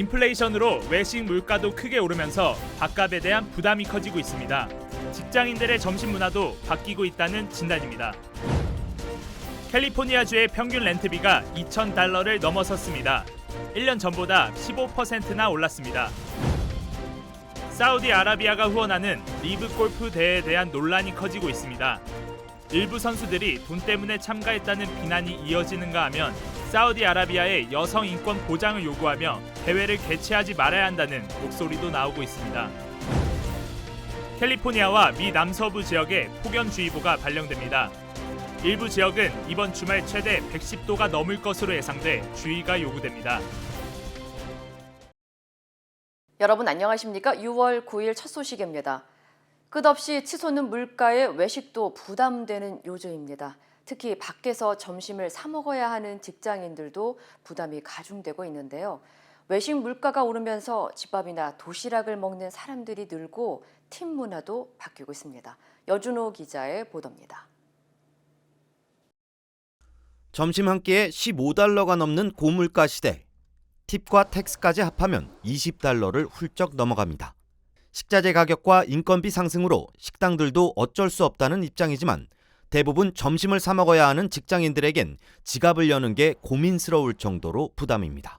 인플레이션으로 외식 물가도 크게 오르면서 밥값에 대한 부담이 커지고 있습니다. 직장인들의 점심 문화도 바뀌고 있다는 진단입니다. 캘리포니아주의 평균 렌트비가 $2,000를 넘어섰습니다. 1년 전보다 15%나 올랐습니다. 사우디아라비아가 후원하는 리브 골프 대회에 대한 논란이 커지고 있습니다. 일부 선수들이 돈 때문에 참가했다는 비난이 이어지는가 하면 사우디아라비아의 여성 인권 보장을 요구하며 대회를 개최하지 말아야 한다는 목소리도 나오고 있습니다. 캘리포니아와 미 남서부 지역에 폭염주의보가 발령됩니다. 일부 지역은 이번 주말 최대 110도가 넘을 것으로 예상돼 주의가 요구됩니다. 여러분 안녕하십니까? 6월 9일 첫 소식입니다. 끝없이 치솟는 물가에 외식도 부담되는 요즘입니다. 특히 밖에서 점심을 사 먹어야 하는 직장인들도 부담이 가중되고 있는데요. 외식 물가가 오르면서 집밥이나 도시락을 먹는 사람들이 늘고 팀 문화도 바뀌고 있습니다. 여준호 기자의 보도입니다. 점심 한 끼에 $15가 넘는 고물가 시대. 팁과 텍스까지 합하면 $20를 훌쩍 넘어갑니다. 식자재 가격과 인건비 상승으로 식당들도 어쩔 수 없다는 입장이지만 대부분 점심을 사 먹어야 하는 직장인들에겐 지갑을 여는 게 고민스러울 정도로 부담입니다.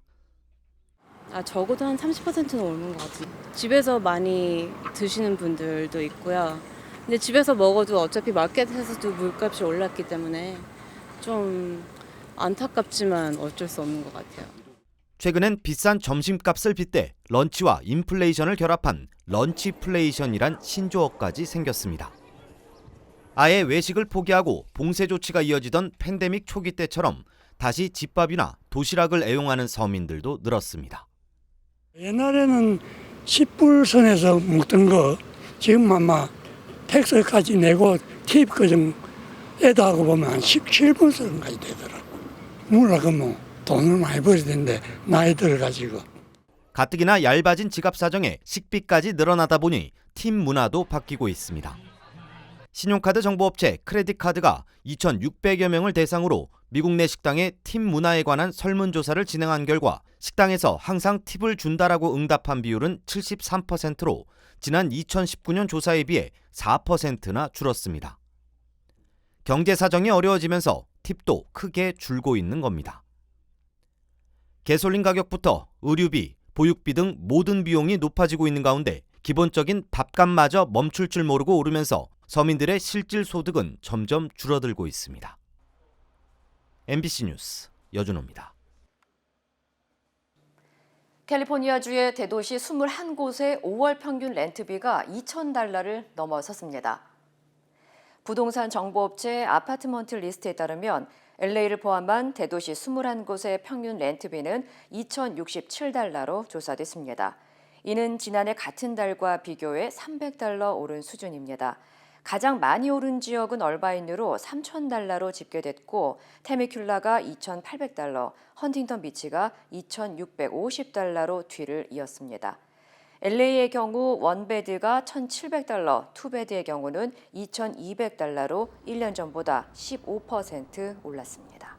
적어도 한 30%는 오르는 것 같아요. 집에서 많이 드시는 분들도 있고요. 근데 집에서 먹어도 어차피 마켓에서도 물값이 올랐기 때문에 좀 안타깝지만 어쩔 수 없는 것 같아요. 최근엔 비싼 점심값을 빗대 런치와 인플레이션을 결합한 런치플레이션이란 신조어까지 생겼습니다. 아예 외식을 포기하고 봉쇄 조치가 이어지던 팬데믹 초기 때처럼 다시 집밥이나 도시락을 애용하는 서민들도 늘었습니다. 옛날에는 10불 선에서 먹던 거 지금 아마 텍스까지 내고 팁 그정 에다 하고 보면 한 17불 선까지 되더라고. 물론 그 돈을 많이 벌어야 되는데 나이 들어가지고. 가뜩이나 얇아진 지갑 사정에 식비까지 늘어나다 보니 팀 문화도 바뀌고 있습니다. 신용카드 정보업체 크레딧카드가 2,600여 명을 대상으로 미국 내 식당의 팁 문화에 관한 설문조사를 진행한 결과 식당에서 항상 팁을 준다라고 응답한 비율은 73%로 지난 2019년 조사에 비해 4%나 줄었습니다. 경제 사정이 어려워지면서 팁도 크게 줄고 있는 겁니다. 가솔린 가격부터 의류비, 보육비 등 모든 비용이 높아지고 있는 가운데 기본적인 밥값마저 멈출 줄 모르고 오르면서 서민들의 실질 소득은 점점 줄어들고 있습니다. MBC 뉴스 여준호입니다. 캘리포니아주의 대도시 21곳의 5월 평균 렌트비가 $2,000를 넘어섰습니다. 부동산 정보업체 아파트먼트 리스트에 따르면 LA를 포함한 대도시 21곳의 평균 렌트비는 $2,067로 조사됐습니다. 이는 지난해 같은 달과 비교해 $300 오른 수준입니다. 가장 많이 오른 지역은 얼바인으로 $3,000로 집계됐고 테미큘라가 $2,800, 헌팅턴 비치가 $2,650로 뒤를 이었습니다. LA의 경우 원베드가 $1,700, 투베드의 경우는 $2,200로 1년 전보다 15% 올랐습니다.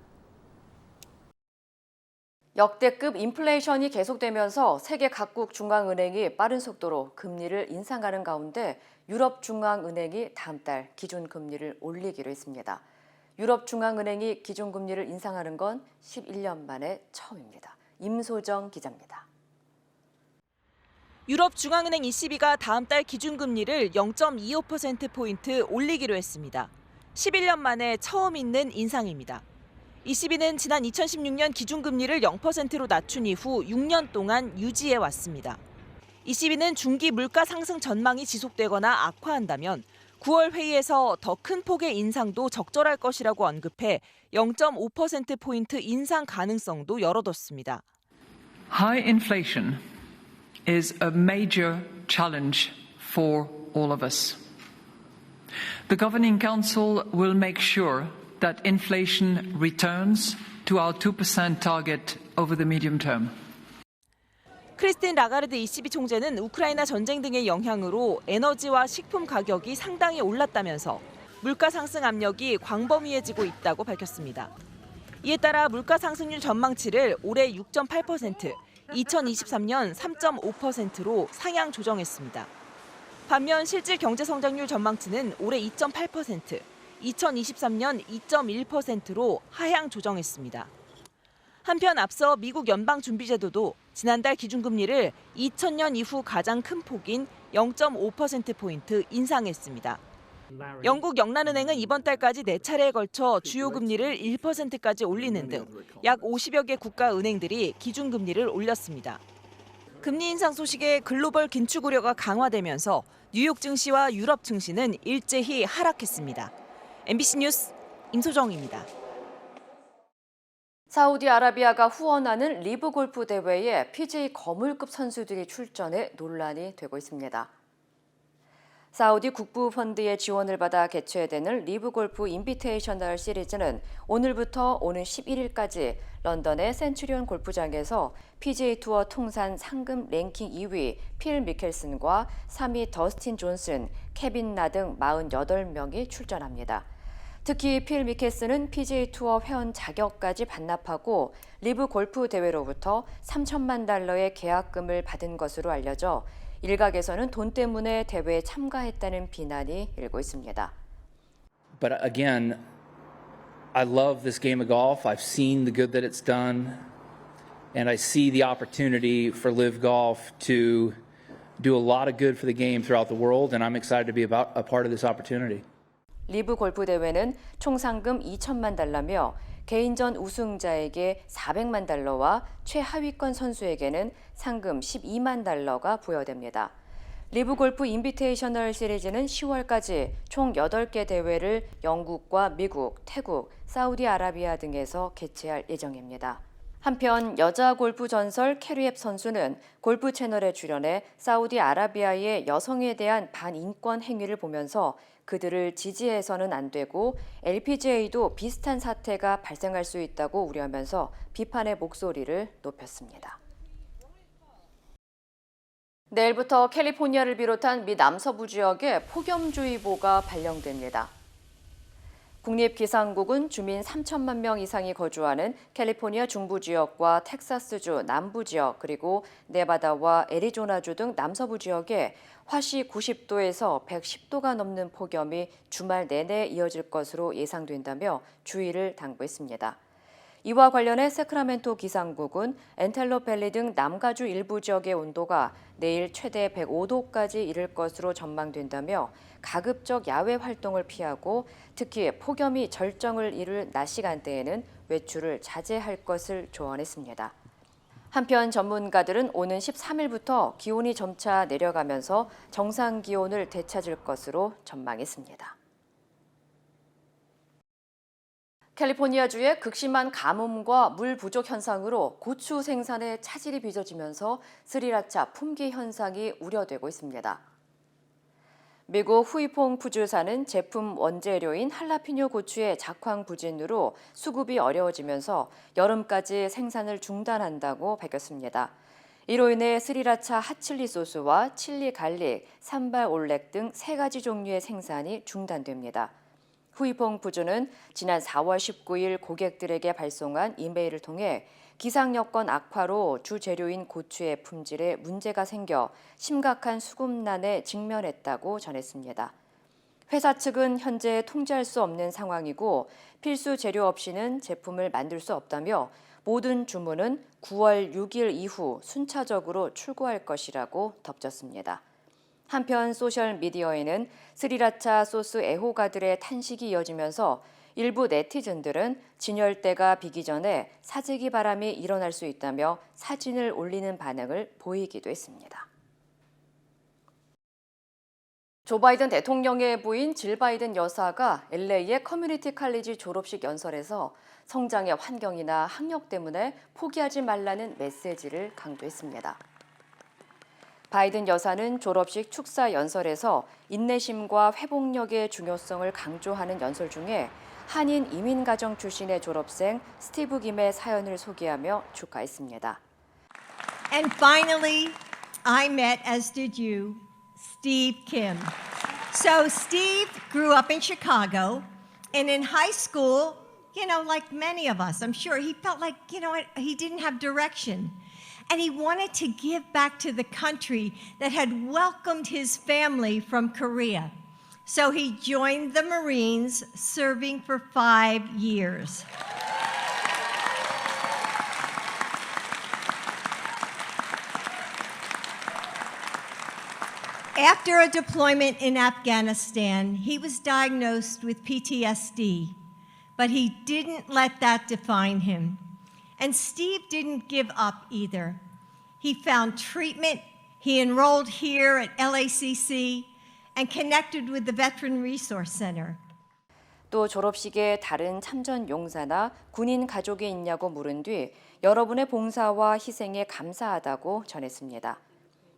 역대급 인플레이션이 계속되면서 세계 각국 중앙은행이 빠른 속도로 금리를 인상하는 가운데 유럽중앙은행이 다음 달 기준금리를 올리기로 했습니다. 유럽중앙은행이 기준금리를 인상하는 건 11년 만에 처음입니다. 임소정 기자입니다. 유럽중앙은행 ECB가 다음 달 기준금리를 0.25%포인트 올리기로 했습니다. 11년 만에 처음 있는 인상입니다. ECB는 지난 2016년 기준금리를 0%로 낮춘 이후 6년 동안 유지해 왔습니다. ECB는 중기 물가 상승 전망이 지속되거나 악화한다면 9월 회의에서 더 큰 폭의 인상도 적절할 것이라고 언급해 0.5%포인트 인상 가능성도 열어뒀습니다. High inflation is a major challenge for all of us. The Governing Council will make sure that inflation returns to our 2% target over the medium term. 크리스틴 라가르드 ECB 총재는 우크라이나 전쟁 등의 영향으로 에너지와 식품 가격이 상당히 올랐다면서 물가 상승 압력이 광범위해지고 있다고 밝혔습니다. 이에 따라 물가 상승률 전망치를 올해 6.8%, 2023년 3.5%로 상향 조정했습니다. 반면 실질 경제 성장률 전망치는 올해 2.8%, 2023년 2.1%로 하향 조정했습니다. 한편 앞서 미국 연방준비제도도 지난달 기준금리를 2000년 이후 가장 큰 폭인 0.5%포인트 인상했습니다. 영국 영란은행은 이번 달까지 4차례에 걸쳐 주요 금리를 1%까지 올리는 등 약 50여 개 국가은행들이 기준금리를 올렸습니다. 금리 인상 소식에 글로벌 긴축 우려가 강화되면서 뉴욕 증시와 유럽 증시는 일제히 하락했습니다. MBC 뉴스 임소정입니다. 사우디아라비아가 후원하는 리브 골프 대회에 PGA 거물급 선수들이 출전해 논란이 되고 있습니다. 사우디 국부 펀드의 지원을 받아 개최되는 리브 골프 인비테이셔널 시리즈는 오늘부터 오는 11일까지 런던의 센츄리온 골프장에서 PGA 투어 통산 상금 랭킹 2위 필 미켈슨과 3위 더스틴 존슨, 케빈 나 등 48명이 출전합니다. 특히 필 미켈슨은 PGA 투어 회원 자격까지 반납하고 리브 골프 대회로부터 $3,000만 계약금을 받은 것으로 알려져 일각에서는 돈 때문에 대회에 참가했다는 비난이 일고 있습니다. But again, I love this game of golf. I've seen the good that it's done, and I see the opportunity for LIV Golf to do a lot of good for the game throughout the world, and I'm excited to be a part of this opportunity. 리브 골프 대회는 총 상금 $2,000만, 개인전 우승자에게 $400만 최하위권 선수에게는 상금 $120만 부여됩니다. 리브 골프 인비테이셔널 시리즈는 10월까지 총 8개 대회를 영국과 미국, 태국, 사우디아라비아 등에서 개최할 예정입니다. 한편 여자 골프 전설 캐리앱 선수는 골프 채널에 출연해 사우디아라비아의 여성에 대한 반인권 행위를 보면서 그들을 지지해서는 안 되고 LPGA도 비슷한 사태가 발생할 수 있다고 우려하면서 비판의 목소리를 높였습니다. 내일부터 캘리포니아를 비롯한 미 남서부 지역에 폭염주의보가 발령됩니다. 국립기상국은 주민 3천만 명 이상이 거주하는 캘리포니아 중부 지역과 텍사스주 남부 지역 그리고 네바다와 애리조나주 등 남서부 지역에 화씨 90도에서 110도가 넘는 폭염이 주말 내내 이어질 것으로 예상된다며 주의를 당부했습니다. 이와 관련해 세크라멘토 기상국은 엔텔로밸리 등 남가주 일부 지역의 온도가 내일 최대 105도까지 이를 것으로 전망된다며 가급적 야외 활동을 피하고 특히 폭염이 절정을 이룰 낮 시간대에는 외출을 자제할 것을 조언했습니다. 한편 전문가들은 오는 13일부터 기온이 점차 내려가면서 정상 기온을 되찾을 것으로 전망했습니다. 캘리포니아주의 극심한 가뭄과 물 부족 현상으로 고추 생산에 차질이 빚어지면서 스리라차 품귀 현상이 우려되고 있습니다. 미국 후이퐁 푸주사는 제품 원재료인 할라피뇨 고추의 작황 부진으로 수급이 어려워지면서 여름까지 생산을 중단한다고 밝혔습니다. 이로 인해 스리라차 핫칠리 소스와 칠리 갈릭, 산발 올렉 등 3가지 종류의 생산이 중단됩니다. 후이퐁 푸주는 지난 4월 19일 고객들에게 발송한 이메일을 통해 기상 여건 악화로 주재료인 고추의 품질에 문제가 생겨 심각한 수급난에 직면했다고 전했습니다. 회사 측은 현재 통제할 수 없는 상황이고 필수 재료 없이는 제품을 만들 수 없다며 모든 주문은 9월 6일 이후 순차적으로 출고할 것이라고 덧붙였습니다. 한편 소셜미디어에는 스리라차 소스 애호가들의 탄식이 이어지면서 일부 네티즌들은 진열대가 비기 전에 사재기 바람이 일어날 수 있다며 사진을 올리는 반응을 보이기도 했습니다. 조 바이든 대통령의 부인 질 바이든 여사가 LA의 커뮤니티 칼리지 졸업식 연설에서 성장의 환경이나 학력 때문에 포기하지 말라는 메시지를 강조했습니다. 바이든 여사는 졸업식 축사 연설에서 인내심과 회복력의 중요성을 강조하는 연설 중에 한인 이민가정 출신의 졸업생 스티브 김의 사연을 소개하며 축하했습니다. And finally, I met, as did you, Steve Kim. So Steve grew up in Chicago, and in high school, like many of us, I'm sure he felt like, he didn't have direction. and he wanted to give back to the country that had welcomed his family from Korea. So he joined the Marines, serving for 5 years. After a deployment in Afghanistan, he was diagnosed with PTSD, but he didn't let that define him. And Steve didn't give up either. He found treatment, he enrolled here at LACC, and connected with the Veteran Resource Center. 또 졸업식에 다른 참전 용사나 군인 가족이 있냐고 물은 뒤 여러분의 봉사와 희생에 감사하다고 전했습니다.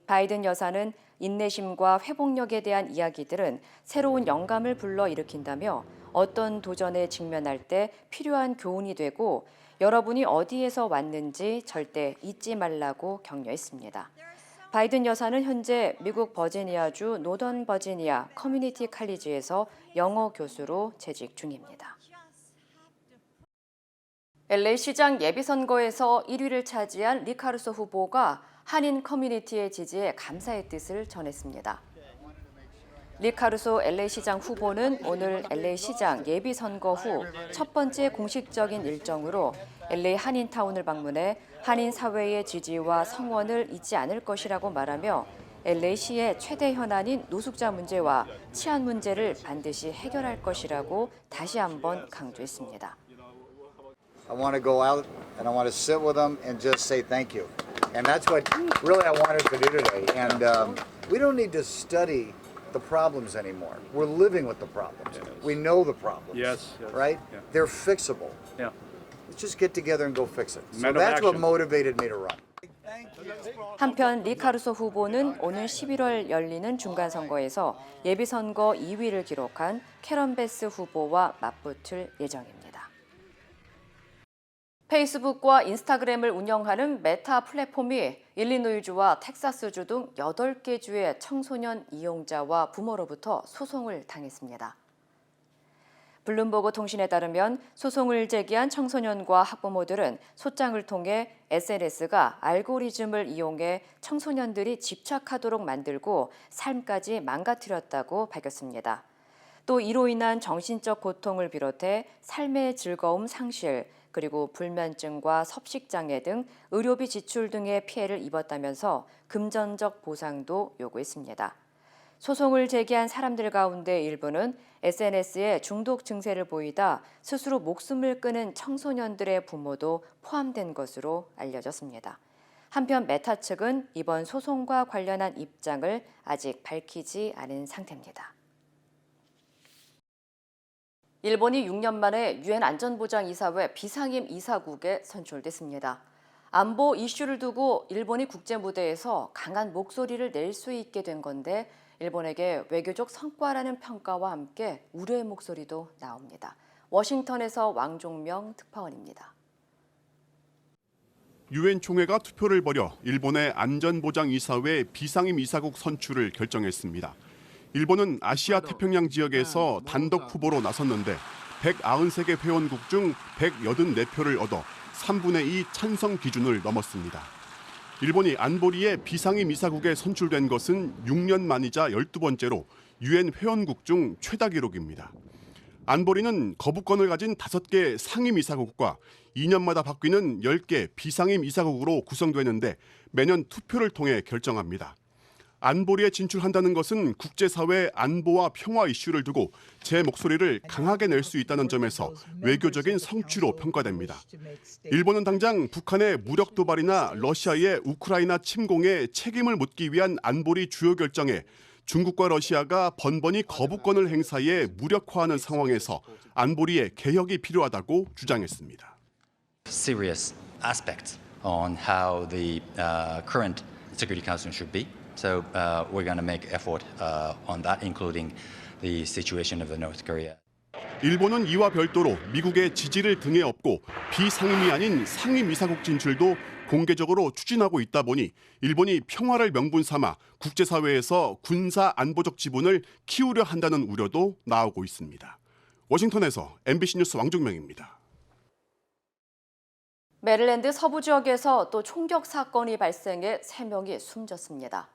바이든 여사는 인내심과 회복력에 대한 이야기들은 새로운 영감을 불러일으킨다며 어떤 도전에 직면할 때 필요한 교훈이 되고 여러분이 어디에서 왔는지 절대 잊지 말라고 격려했습니다. 바이든 여사는 현재 미국 버지니아주 노던 버지니아 커뮤니티 칼리지에서 영어 교수로 재직 중입니다. LA 시장 예비선거에서 1위를 차지한 리 카루소 후보가 한인 커뮤니티의 지지에 감사의 뜻을 전했습니다. 리 카루소 LA 시장 후보는 오늘 LA 시장 예비선거 후 첫 번째 공식적인 일정으로 LA 한인타운을 방문해 한인 사회의 지지와 성원을 잊지 않을 것이라고 말하며 LA시의 최대 현안인 노숙자 문제와 치안 문제를 반드시 해결할 것이라고 다시 한번 강조했습니다. I want to go out and I want to sit with them and just say thank you. And that's what really I wanted to do today. And we don't need to study the problems anymore. We're living with the problems. Yes. We know the problems. Yes. Right? Yeah. They're fixable. Yeah. Let's just get together and go fix it. So Men of that's what action. motivated me to run. 한편 리 카루소 후보는 오늘 11월 열리는 중간선거에서 예비선거 2위를 기록한 캐런 베스 후보와 맞붙을 예정입니다. 페이스북과 인스타그램을 운영하는 메타 플랫폼이 일리노이주와 텍사스주 등 8개 주의 청소년 이용자와 부모로부터 소송을 당했습니다. 블룸버그 통신에 따르면 소송을 제기한 청소년과 학부모들은 소장을 통해 SNS가 알고리즘을 이용해 청소년들이 집착하도록 만들고 삶까지 망가뜨렸다고 밝혔습니다. 또 이로 인한 정신적 고통을 비롯해 삶의 즐거움 상실, 그리고 불면증과 섭식장애 등 의료비 지출 등의 피해를 입었다면서 금전적 보상도 요구했습니다. 소송을 제기한 사람들 가운데 일부는 SNS에 중독 증세를 보이다 스스로 목숨을 끊은 청소년들의 부모도 포함된 것으로 알려졌습니다. 한편 메타 측은 이번 소송과 관련한 입장을 아직 밝히지 않은 상태입니다. 일본이 6년 만에 유엔 안전보장이사회 비상임 이사국에 선출됐습니다. 안보 이슈를 두고 일본이 국제 무대에서 강한 목소리를 낼 수 있게 된 건데 일본에게 외교적 성과라는 평가와 함께 우려의 목소리도 나옵니다. 워싱턴에서 왕종명 특파원입니다. 유엔 총회가 투표를 벌여 일본의 안전보장이사회 비상임 이사국 선출을 결정했습니다. 일본은 아시아 태평양 지역에서 단독 후보로 나섰는데 193개 회원국 중 184표를 얻어 3분의 2 찬성 기준을 넘었습니다. 일본이 안보리의 비상임 이사국에 선출된 것은 6년 만이자 12번째로 유엔 회원국 중 최다 기록입니다. 안보리는 거부권을 가진 5개 상임 이사국과 2년마다 바뀌는 10개 비상임 이사국으로 구성되는데 매년 투표를 통해 결정합니다. 안보리에 진출한다는 것은 국제사회 안보와 평화 이슈를 두고 제 목소리를 강하게 낼 수 있다는 점에서 외교적인 성취로 평가됩니다. 일본은 당장 북한의 무력 도발이나 러시아의 우크라이나 침공에 책임을 묻기 위한 안보리 주요 결정에 중국과 러시아가 번번이 거부권을 행사해 무력화하는 상황에서 안보리의 개혁이 필요하다고 주장했습니다. Serious aspects on how the current Security Council should be. So we're going to make effort on that, including the situation of the North Korea. 일본은 이와 별도로 미국의 지지를 등에 업고 비상임이 아닌 상임 이사국 진출도 공개적으로 추진하고 있다 보니 일본이 평화를 명분 삼아 국제사회에서 군사 안보적 지분을 키우려 한다는 우려도 나오고 있습니다. 워싱턴에서 MBC 뉴스 왕종명입니다. 메릴랜드 서부 지역에서 또 총격 사건이 발생해 3명이 숨졌습니다.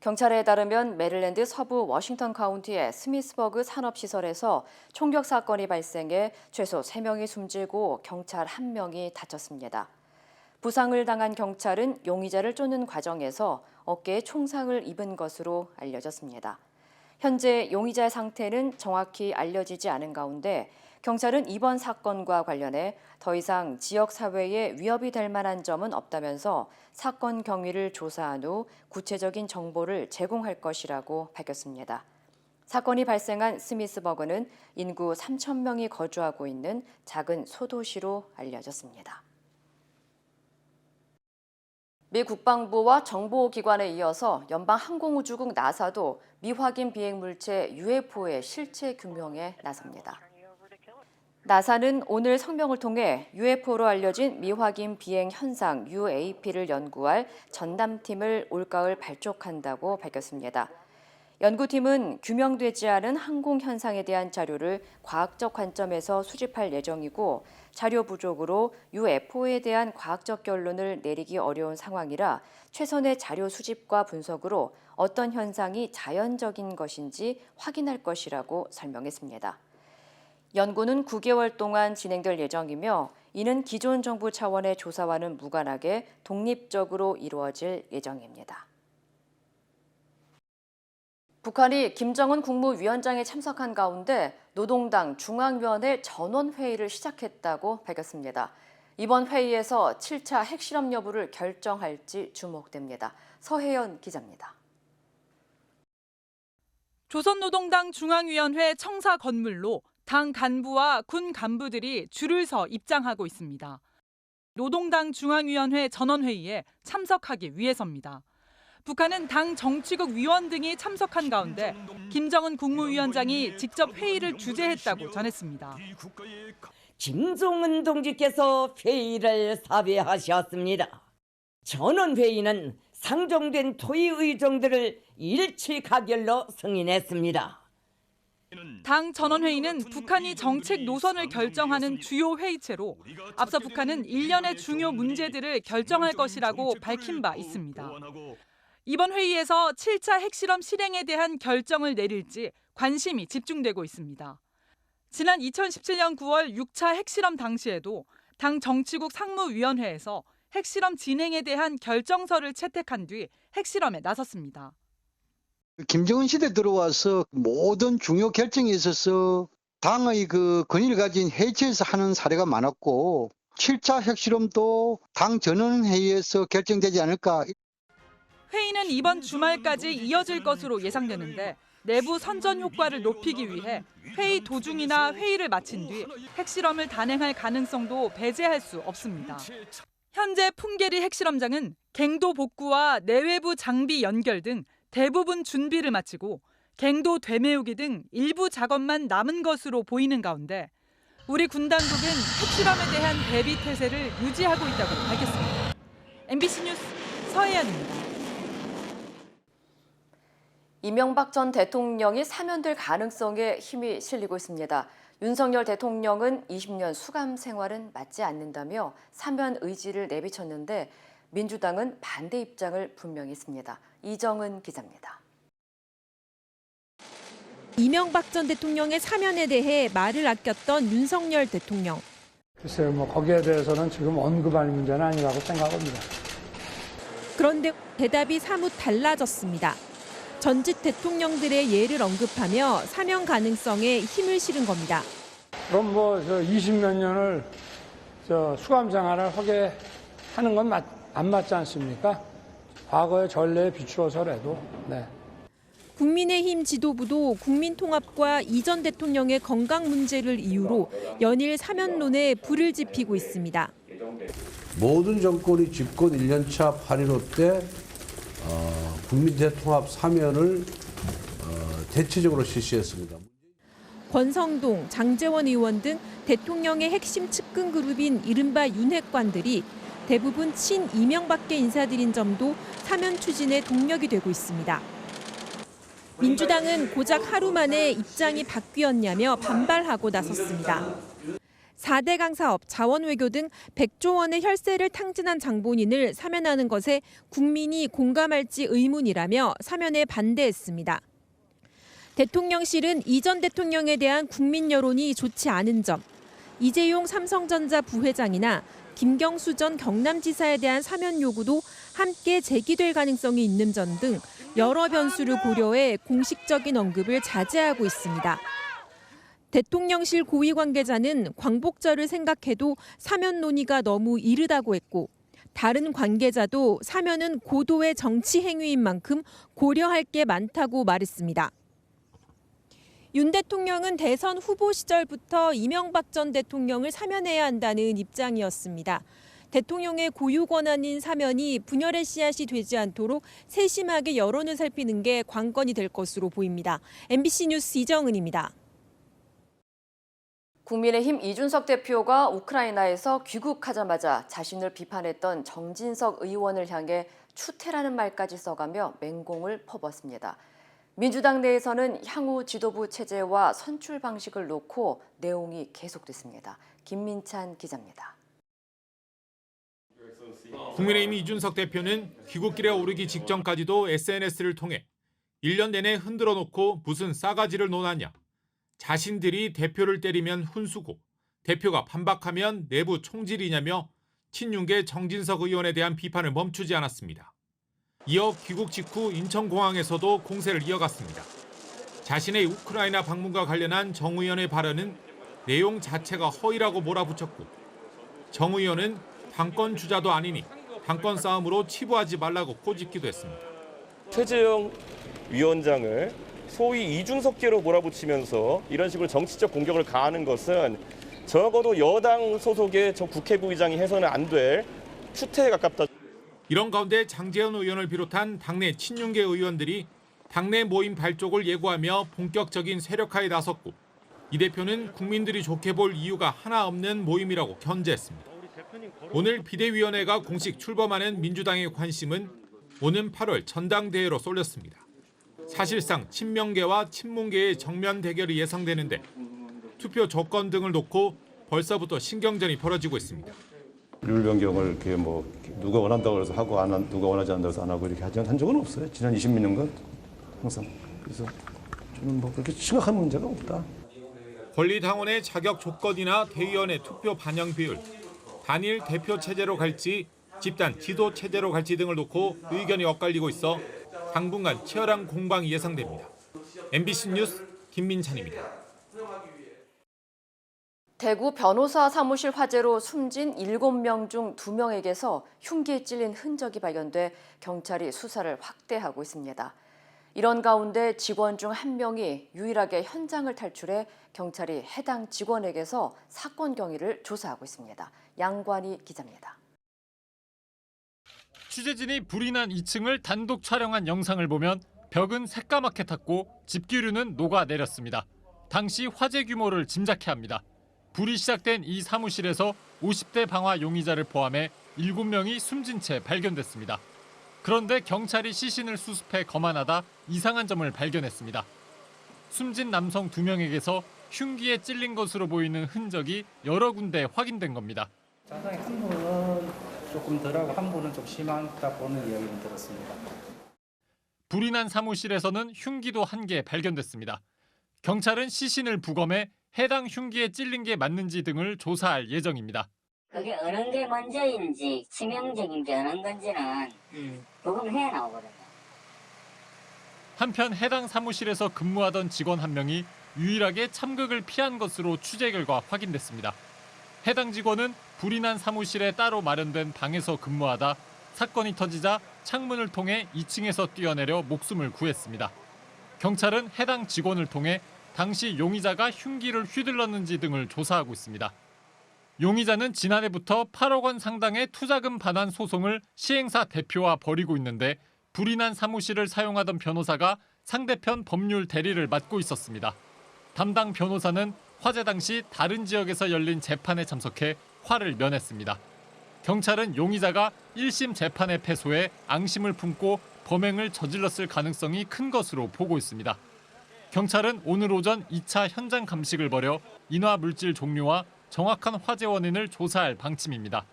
경찰에 따르면 메릴랜드 서부 워싱턴 카운티의 스미스버그 산업시설에서 총격 사건이 발생해 최소 3명이 숨지고 경찰 1명이 다쳤습니다. 부상을 당한 경찰은 용의자를 쫓는 과정에서 어깨에 총상을 입은 것으로 알려졌습니다. 현재 용의자의 상태는 정확히 알려지지 않은 가운데 경찰은 이번 사건과 관련해 더 이상 지역 사회에 위협이 될 만한 점은 없다면서 사건 경위를 조사한 후 구체적인 정보를 제공할 것이라고 밝혔습니다. 사건이 발생한 스미스버그는 인구 3,000명이 거주하고 있는 작은 소도시로 알려졌습니다. 미 국방부와 정보기관에 이어서 연방항공우주국 나사도 미확인 비행물체 UFO의 실체 규명에 나섭니다. 나사는 오늘 성명을 통해 UFO로 알려진 미확인 비행 현상 UAP를 연구할 전담팀을 올가을 발족한다고 밝혔습니다. 연구팀은 규명되지 않은 항공 현상에 대한 자료를 과학적 관점에서 수집할 예정이고 자료 부족으로 UFO에 대한 과학적 결론을 내리기 어려운 상황이라 최선의 자료 수집과 분석으로 어떤 현상이 자연적인 것인지 확인할 것이라고 설명했습니다. 연구는 9개월 동안 진행될 예정이며 이는 기존 정부 차원의 조사와는 무관하게 독립적으로 이루어질 예정입니다. 북한이 김정은 국무위원장에 참석한 가운데 노동당 중앙위원회 전원회의를 시작했다고 밝혔습니다. 이번 회의에서 7차 핵실험 여부를 결정할지 주목됩니다. 서혜연 기자입니다. 조선노동당 중앙위원회 청사 건물로 당 간부와 군 간부들이 줄을 서 입장하고 있습니다. 노동당 중앙위원회 전원회의에 참석하기 위해서입니다. 북한은 당 정치국 위원 등이 참석한 가운데 김정은 국무위원장이 직접 회의를 주재했다고 전했습니다. 김정은 동지께서 회의를 사회하셨습니다. 전원회의는 상정된 토의 의정들을 일치 가결로 승인했습니다. 당 전원회의는 북한이 정책 노선을 결정하는 주요 회의체로 앞서 북한은 일련의 중요 문제들을 결정할 것이라고 밝힌 바 있습니다. 이번 회의에서 7차 핵실험 실행에 대한 결정을 내릴지 관심이 집중되고 있습니다. 지난 2017년 9월 6차 핵실험 당시에도 당 정치국 상무위원회에서 핵실험 진행에 대한 결정서를 채택한 뒤 핵실험에 나섰습니다. 김정은 시대 들어와서 모든 중요 결정에 있어서 당의 그 권위를 가진 회의체에서 하는 사례가 많았고 7차 핵실험도 당 전원회의에서 결정되지 않을까. 회의는 이번 주말까지 이어질 것으로 예상되는데 내부 선전 효과를 높이기 위해 회의 도중이나 회의를 마친 뒤 핵실험을 단행할 가능성도 배제할 수 없습니다. 현재 풍계리 핵실험장은 갱도 복구와 내외부 장비 연결 등 대부분 준비를 마치고 갱도 되메우기 등 일부 작업만 남은 것으로 보이는 가운데 우리 군 당국은 핵실험에 대한 대비 태세를 유지하고 있다고 밝혔습니다. MBC 뉴스 서혜연입니다. 이명박 전 대통령이 사면될 가능성에 힘이 실리고 있습니다. 윤석열 대통령은 20년 수감 생활은 맞지 않는다며 사면 의지를 내비쳤는데 민주당은 반대 입장을 분명히 했습니다. 이정은 기자입니다. 이명박 전 대통령의 사면에 대해 말을 아꼈던 윤석열 대통령. 글쎄요, 거기에 대해서는 지금 언급할 문제는 아니라고 생각합니다. 그런데 대답이 사뭇 달라졌습니다. 전직 대통령들의 예를 언급하며 사면 가능성에 힘을 실은 겁니다. 그럼 20몇 년을 수감 생활을 하게 하는 건 안 맞지 않습니까? 과거의 전례에 비추어서라도. 네. 국민의힘 지도부도 국민통합과 이 전 대통령의 건강 문제를 이유로 연일 사면론에 불을 지피고 있습니다. 모든 정권이 집권 1년차 8.15 때 국민 대통합 사면을 대체적으로 실시했습니다. 권성동, 장제원 의원 등 대통령의 핵심 측근 그룹인 이른바 윤핵관들이 대부분 친이명박계 인사들인 점도 사면 추진의 동력이 되고 있습니다. 민주당은 고작 하루 만에 입장이 바뀌었냐며 반발하고 나섰습니다. 4대 강사업, 자원외교 등 100조 원의 혈세를 탕진한 장본인을 사면하는 것에 국민이 공감할지 의문이라며 사면에 반대했습니다. 대통령실은 이 전 대통령에 대한 국민 여론이 좋지 않은 점, 이재용 삼성전자 부회장이나 김경수 전 경남지사에 대한 사면 요구도 함께 제기될 가능성이 있는 점 등 여러 변수를 고려해 공식적인 언급을 자제하고 있습니다. 대통령실 고위 관계자는 광복절을 생각해도 사면 논의가 너무 이르다고 했고, 다른 관계자도 사면은 고도의 정치 행위인 만큼 고려할 게 많다고 말했습니다. 윤 대통령은 대선 후보 시절부터 이명박 전 대통령을 사면해야 한다는 입장이었습니다. 대통령의 고유 권한인 사면이 분열의 씨앗이 되지 않도록 세심하게 여론을 살피는 게 관건이 될 것으로 보입니다. MBC 뉴스 이정은입니다. 국민의힘 이준석 대표가 우크라이나에서 귀국하자마자 자신을 비판했던 정진석 의원을 향해 추태라는 말까지 써가며 맹공을 퍼붓습니다. 민주당 내에서는 향후 지도부 체제와 선출 방식을 놓고 내용이 계속됐습니다. 김민찬 기자입니다. 국민의힘 이준석 대표는 귀국길에 오르기 직전까지도 SNS를 통해 1년 내내 흔들어 놓고 무슨 싸가지를 논하냐. 자신들이 대표를 때리면 훈수고 대표가 반박하면 내부 총질이냐며 친윤계 정진석 의원에 대한 비판을 멈추지 않았습니다. 이어 귀국 직후 인천공항에서도 공세를 이어갔습니다. 자신의 우크라이나 방문과 관련한 정 의원의 발언은 내용 자체가 허위라고 몰아붙였고, 정 의원은 당권 주자도 아니니 당권 싸움으로 치부하지 말라고 꼬집기도 했습니다. 최재형 위원장을 소위 이준석계로 몰아붙이면서 이런 식으로 정치적 공격을 가하는 것은 적어도 여당 소속의 저 국회부의장이 해서는 안 될 추태에 가깝다. 이런 가운데 장제원 의원을 비롯한 당내 친윤계 의원들이 당내 모임 발족을 예고하며 본격적인 세력화에 나섰고, 이 대표는 국민들이 좋게 볼 이유가 하나 없는 모임이라고 견제했습니다. 오늘 비대위원회가 공식 출범하는 민주당의 관심은 오는 8월 전당대회로 쏠렸습니다. 사실상 친명계와 친문계의 정면 대결이 예상되는데 투표 조건 등을 놓고 벌써부터 신경전이 벌어지고 있습니다. 룰 변경을 이렇게 뭐 누가 원한다고 해서 하고 누가 원하지 않는다고 해서 안 하고 이렇게 한 적은 없어요. 지난 20몇 년간 항상. 그래서 저는 뭐 그렇게 심각한 문제가 없다. 권리당원의 자격 조건이나 대의원의 투표 반영 비율, 단일 대표 체제로 갈지 집단 지도 체제로 갈지 등을 놓고 의견이 엇갈리고 있어 당분간 치열한 공방이 예상됩니다. MBC 뉴스 김민찬입니다. 대구 변호사 사무실 화재로 숨진 7명 중 2명에게서 흉기에 찔린 흔적이 발견돼 경찰이 수사를 확대하고 있습니다. 이런 가운데 직원 중 1명이 유일하게 현장을 탈출해 경찰이 해당 직원에게서 사건 경위를 조사하고 있습니다. 양관희 기자입니다. 취재진이 불이 난 2층을 단독 촬영한 영상을 보면 벽은 새까맣게 탔고 집기류는 녹아내렸습니다. 당시 화재 규모를 짐작케 합니다. 불이 시작된 이 사무실에서 50대 방화 용의자를 포함해 7명이 숨진 채 발견됐습니다. 그런데 경찰이 시신을 수습해 검안하다 이상한 점을 발견했습니다. 숨진 남성 2명에게서 흉기에 찔린 것으로 보이는 흔적이 여러 군데 확인된 겁니다. 자상히 한 분은 조금 덜하고 한 분은 좀 심하다 보는 이야기를 들었습니다. 불이 난 사무실에서는 흉기도 1개 발견됐습니다. 경찰은 시신을 부검해 해당 흉기에 찔린 게 맞는지 등을 조사할 예정입니다. 그게 어느 게 먼저인지 치명적인 게 어느 건지는 부검해야 나오거든요. 한편 해당 사무실에서 근무하던 직원 1명이 유일하게 참극을 피한 것으로 취재 결과 확인됐습니다. 해당 직원은 불이 난 사무실에 따로 마련된 방에서 근무하다 사건이 터지자 창문을 통해 2층에서 뛰어내려 목숨을 구했습니다. 경찰은 해당 직원을 통해 당시 용의자가 흉기를 휘둘렀는지 등을 조사하고 있습니다. 용의자는 지난해부터 8억 원 상당의 투자금 반환 소송을 시행사 대표와 벌이고 있는데 불이 난 사무실을 사용하던 변호사가 상대편 법률 대리를 맡고 있었습니다. 담당 변호사는 화재 당시 다른 지역에서 열린 재판에 참석해 화를 면했습니다. 경찰은 용의자가 1심 재판에 패소해 앙심을 품고 범행을 저질렀을 가능성이 큰 것으로 보고 있습니다. 경찰은 오늘 오전 2차 현장 감식을 벌여 인화 물질 종류와 정확한 화재 원인을 조사할 방침입니다.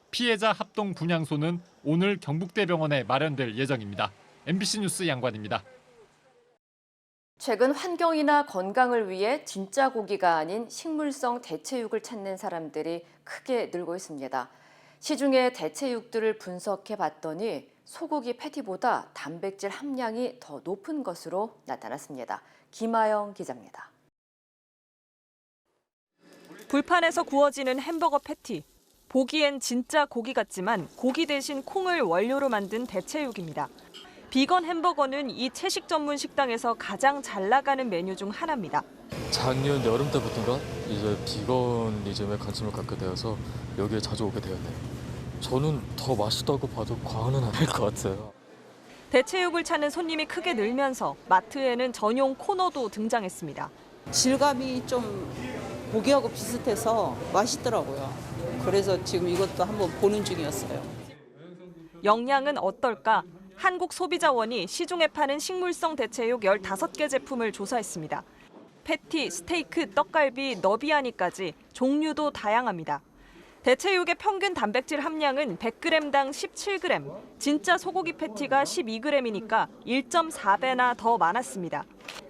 피해자 합동 분향소는 오늘 경북대병원에 마련될 예정입니다. MBC 뉴스 양관입니다. 최근 환경이나 건강을 위해 진짜 고기가 아닌 식물성 대체육을 찾는 사람들이 크게 늘고 있습니다. 시중의 대체육들을 분석해 봤더니 소고기 패티보다 단백질 함량이 더 높은 것으로 나타났습니다. 김아영 기자입니다. 불판에서 구워지는 햄버거 패티. 보기엔 진짜 고기 같지만 고기 대신 콩을 원료로 만든 대체육입니다. 비건 햄버거는 이 채식 전문 식당에서 가장 잘 나가는 메뉴 중 하나입니다. 작년 여름 때부터인가 이제 비건리즘에 관심을 갖게 되어서 여기에 자주 오게 되었네요. 저는 더 맛있다고 봐도 과언은 아닐 것 같아요. 대체육을 찾는 손님이 크게 늘면서 마트에는 전용 코너도 등장했습니다. 질감이 좀 고기하고 비슷해서 맛있더라고요. 그래서 지금 이것도 한번 보는 중이었어요. 영양은 어떨까? 한국소비자원이 시중에 파는 식물성 대체육 15개 제품을 조사했습니다. 패티, 스테이크, 떡갈비, 너비아니까지 종류도 다양합니다. 대체육의 평균 단백질 함량은 100g당 17g, 진짜 소고기 패티가 12g이니까 1.4배나 더 많았습니다.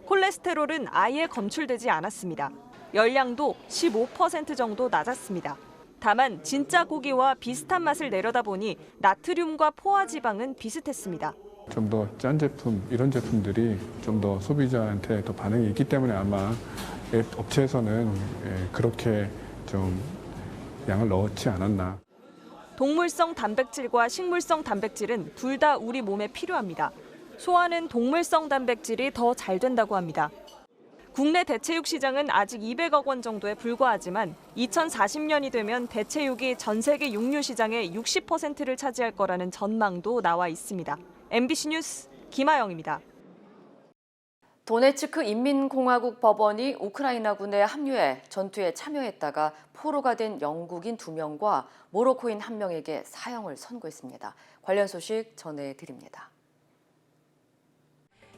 콜레스테롤은 아예 검출되지 않았습니다. 열량도 15% 정도 낮았습니다. 다만 진짜 고기와 비슷한 맛을 내려다보니 나트륨과 포화지방은 비슷했습니다. 좀 더 짠 제품, 이런 제품들이 좀 더 소비자한테 더 반응이 있기 때문에 아마 업체에서는 그렇게 좀 양을 넣지 않았나. 동물성 단백질과 식물성 단백질은 둘 다 우리 몸에 필요합니다. 소화는 동물성 단백질이 더 잘 된다고 합니다. 국내 대체육 시장은 아직 200억 원 정도에 불과하지만 2040년이 되면 대체육이 전 세계 육류 시장의 60%를 차지할 거라는 전망도 나와 있습니다. MBC 뉴스 김아영입니다. 도네츠크 인민공화국 법원이 우크라이나군에 합류해 전투에 참여했다가 포로가 된 영국인 2명과 모로코인 1명에게 사형을 선고했습니다. 관련 소식 전해드립니다.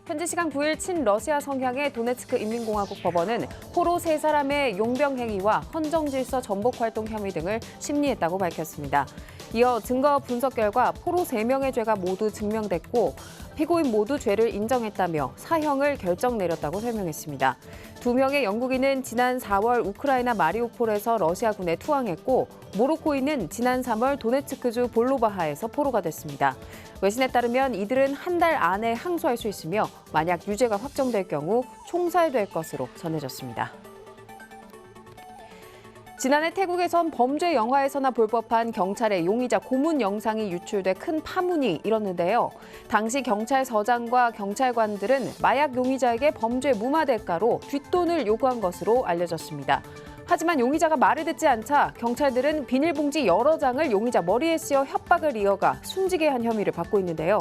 현지 시간 9일 친러시아 성향의 도네츠크 인민공화국 법원은 포로 3사람의 용병 행위와 헌정질서 전복 활동 혐의 등을 심리했다고 밝혔습니다. 이어 증거 분석 결과 포로 3명의 죄가 모두 증명됐고 피고인 모두 죄를 인정했다며 사형을 결정 내렸다고 설명했습니다. 2명의 영국인은 지난 4월 우크라이나 마리우폴에서 러시아군에 투항했고 모로코인은 지난 3월 도네츠크주 볼로바하에서 포로가 됐습니다. 외신에 따르면 이들은 한 달 안에 항소할 수 있으며 만약 유죄가 확정될 경우 총살될 것으로 전해졌습니다. 지난해 태국에선 범죄 영화에서나 볼 법한 경찰의 용의자 고문 영상이 유출돼 큰 파문이 일었는데요. 당시 경찰서장과 경찰관들은 마약 용의자에게 범죄 무마 대가로 뒷돈을 요구한 것으로 알려졌습니다. 하지만 용의자가 말을 듣지 않자 경찰들은 비닐봉지 여러 장을 용의자 머리에 씌워 협박을 이어가 숨지게 한 혐의를 받고 있는데요.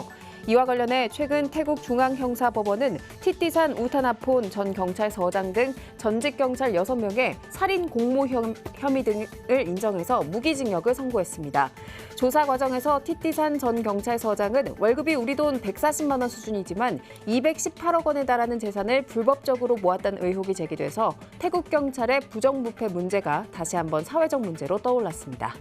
이와 관련해 최근 태국 중앙형사법원은 티띠산 우타나폰 전 경찰서장 등 전직 경찰 6명의 살인 공모 혐의 등을 인정해서 무기징역을 선고했습니다. 조사 과정에서 티띠산 전 경찰서장은 월급이 우리 돈 140만 원 수준이지만 218억 원에 달하는 재산을 불법적으로 모았다는 의혹이 제기돼서 태국 경찰의 부정부패 문제가 다시 한번 사회적 문제로 떠올랐습니다.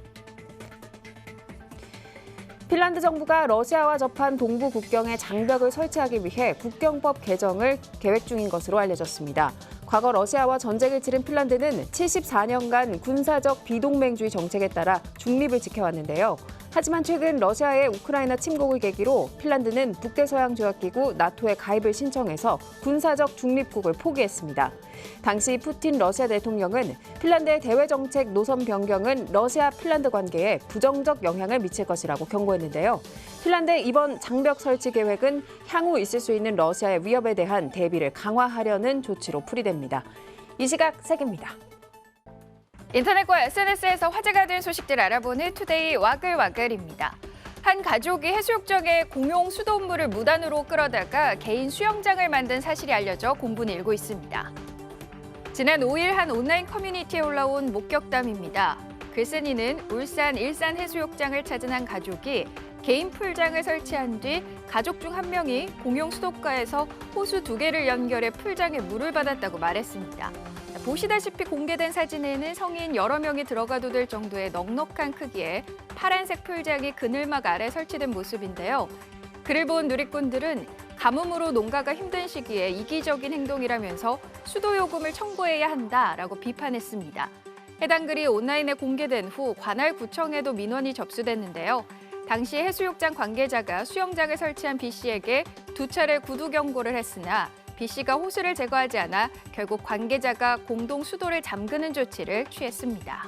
핀란드 정부가 러시아와 접한 동부 국경에 장벽을 설치하기 위해 국경법 개정을 계획 중인 것으로 알려졌습니다. 과거 러시아와 전쟁을 치른 핀란드는 74년간 군사적 비동맹주의 정책에 따라 중립을 지켜왔는데요. 하지만 최근 러시아의 우크라이나 침공을 계기로 핀란드는 북대서양조약기구 나토에 가입을 신청해서 군사적 중립국을 포기했습니다. 당시 푸틴 러시아 대통령은 핀란드의 대외정책 노선 변경은 러시아-핀란드 관계에 부정적 영향을 미칠 것이라고 경고했는데요. 핀란드의 이번 장벽 설치 계획은 향후 있을 수 있는 러시아의 위협에 대한 대비를 강화하려는 조치로 풀이됩니다. 이 시각 세계입니다. 인터넷과 SNS에서 화제가 된 소식들 알아보는 투데이 와글와글입니다. 한 가족이 해수욕장에 공용 수돗물을 무단으로 끌어다가 개인 수영장을 만든 사실이 알려져 공분이 일고 있습니다. 지난 5일 한 온라인 커뮤니티에 올라온 목격담입니다. 글쓴 이는 울산 일산 해수욕장을 찾은 한 가족이 개인 풀장을 설치한 뒤 가족 중 한 명이 공용 수도가에서 호수 2개를 연결해 풀장에 물을 받았다고 말했습니다. 보시다시피 공개된 사진에는 성인 여러 명이 들어가도 될 정도의 넉넉한 크기의 파란색 풀장이 그늘막 아래 설치된 모습인데요. 글을 본 누리꾼들은 가뭄으로 농가가 힘든 시기에 이기적인 행동이라면서 수도 요금을 청구해야 한다라고 비판했습니다. 해당 글이 온라인에 공개된 후 관할구청에도 민원이 접수됐는데요. 당시 해수욕장 관계자가 수영장을 설치한 B 씨에게 2차례 구두 경고를 했으나 B 씨가 호수를 제거하지 않아 결국 관계자가 공동 수도를 잠그는 조치를 취했습니다.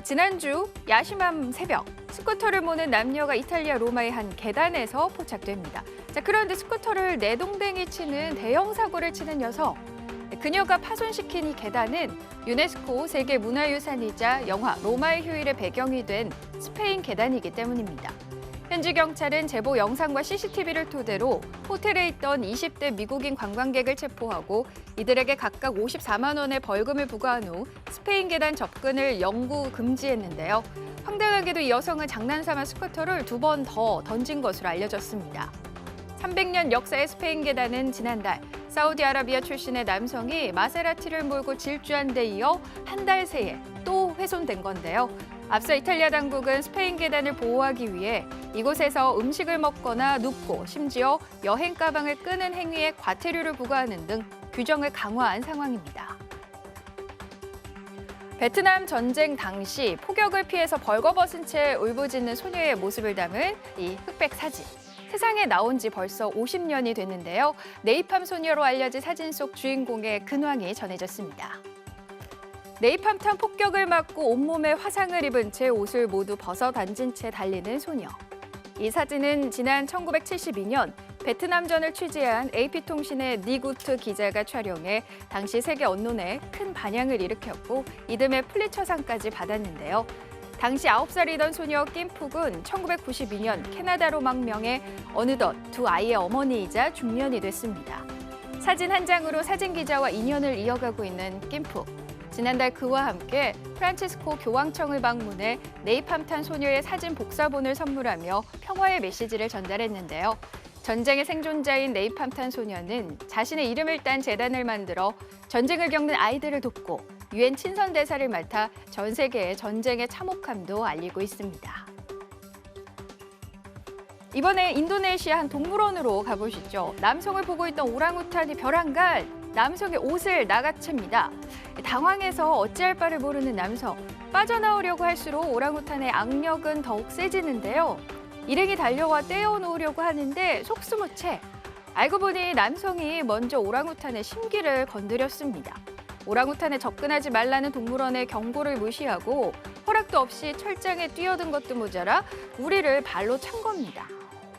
지난주 야심한 새벽, 스쿠터를 모는 남녀가 이탈리아 로마의 한 계단에서 포착됩니다. 그런데 스쿠터를 내동댕이 치는 대형 사고를 치는 여성. 그녀가 파손시킨 이 계단은 유네스코 세계문화유산이자 영화 로마의 휴일의 배경이 된 스페인 계단이기 때문입니다. 현지 경찰은 제보 영상과 CCTV를 토대로 호텔에 있던 20대 미국인 관광객을 체포하고 이들에게 각각 54만 원의 벌금을 부과한 후 스페인 계단 접근을 영구 금지했는데요. 황당하게도 이 여성은 장난삼아 스쿠터를 2번 더 던진 것으로 알려졌습니다. 300년 역사의 스페인 계단은 지난달 사우디아라비아 출신의 남성이 마세라티를 몰고 질주한 데 이어 한 달 새에 또 훼손된 건데요. 앞서 이탈리아 당국은 스페인 계단을 보호하기 위해 이곳에서 음식을 먹거나 눕고 심지어 여행 가방을 끄는 행위에 과태료를 부과하는 등 규정을 강화한 상황입니다. 베트남 전쟁 당시 폭격을 피해서 벌거벗은 채 울부짖는 소녀의 모습을 담은 이 흑백 사진. 세상에 나온 지 벌써 50년이 됐는데요. 네이팜 소녀로 알려진 사진 속 주인공의 근황이 전해졌습니다. 네이팜탄 폭격을 맞고 온몸에 화상을 입은 채 옷을 모두 벗어 던진 채 달리는 소녀. 이 사진은 지난 1972년 베트남전을 취재한 AP통신의 니구트 기자가 촬영해 당시 세계 언론에 큰 반향을 일으켰고 이듬해 플리처상까지 받았는데요. 당시 9살이던 소녀 킴푹은 1992년 캐나다로 망명해 어느덧 2 아이의 어머니이자 중년이 됐습니다. 사진 한 장으로 사진 기자와 인연을 이어가고 있는 킴푹. 지난달 그와 함께 프란치스코 교황청을 방문해 네이팜탄 소녀의 사진 복사본을 선물하며 평화의 메시지를 전달했는데요. 전쟁의 생존자인 네이팜탄 소녀는 자신의 이름을 딴 재단을 만들어 전쟁을 겪는 아이들을 돕고 유엔 친선 대사를 맡아 전 세계의 전쟁의 참혹함도 알리고 있습니다. 이번에 인도네시아 한 동물원으로 가보시죠. 남성을 보고 있던 오랑우탄이 벼랑갈 남성의 옷을 나가챕니다. 당황해서 어찌할 바를 모르는 남성. 빠져나오려고 할수록 오랑우탄의 악력은 더욱 세지는데요. 일행이 달려와 떼어놓으려고 하는데 속수무책. 알고 보니 남성이 먼저 오랑우탄의 심기를 건드렸습니다. 오랑우탄에 접근하지 말라는 동물원의 경고를 무시하고 허락도 없이 철장에 뛰어든 것도 모자라 우리를 발로 찬 겁니다.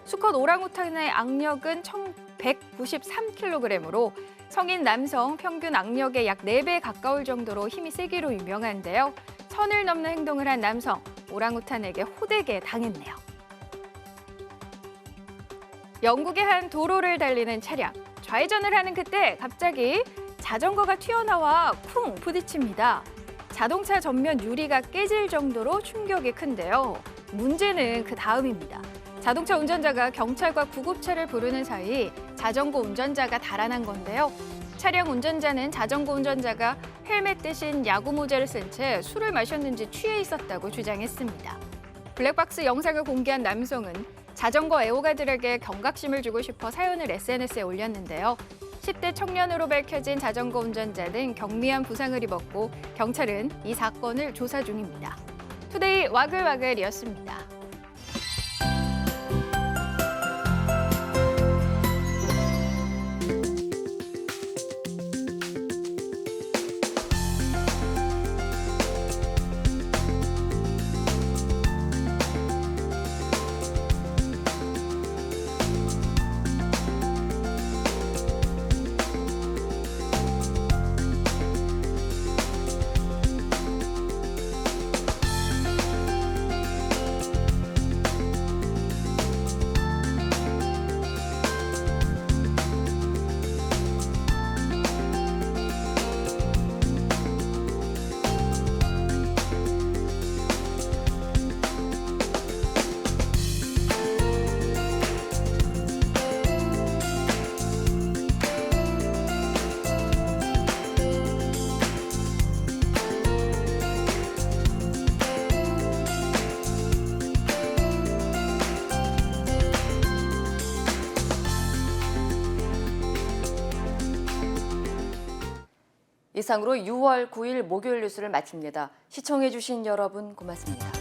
수컷 오랑우탄의 악력은 1,193kg으로 성인 남성 평균 악력의 약 4배 가까울 정도로 힘이 세기로 유명한데요. 선을 넘는 행동을 한 남성, 오랑우탄에게 호되게 당했네요. 영국의 한 도로를 달리는 차량. 좌회전을 하는 그때 갑자기 자전거가 튀어나와 쿵 부딪힙니다. 자동차 전면 유리가 깨질 정도로 충격이 큰데요. 문제는 그 다음입니다. 자동차 운전자가 경찰과 구급차를 부르는 사이 자전거 운전자가 달아난 건데요. 차량 운전자는 자전거 운전자가 헬멧 대신 야구 모자를 쓴 채 술을 마셨는지 취해 있었다고 주장했습니다. 블랙박스 영상을 공개한 남성은 자전거 애호가들에게 경각심을 주고 싶어 사연을 SNS에 올렸는데요. 10대 청년으로 밝혀진 자전거 운전자는 경미한 부상을 입었고 경찰은 이 사건을 조사 중입니다. 투데이 와글와글이었습니다. 이상으로 6월 9일 목요일 뉴스를 마칩니다. 시청해주신 여러분 고맙습니다.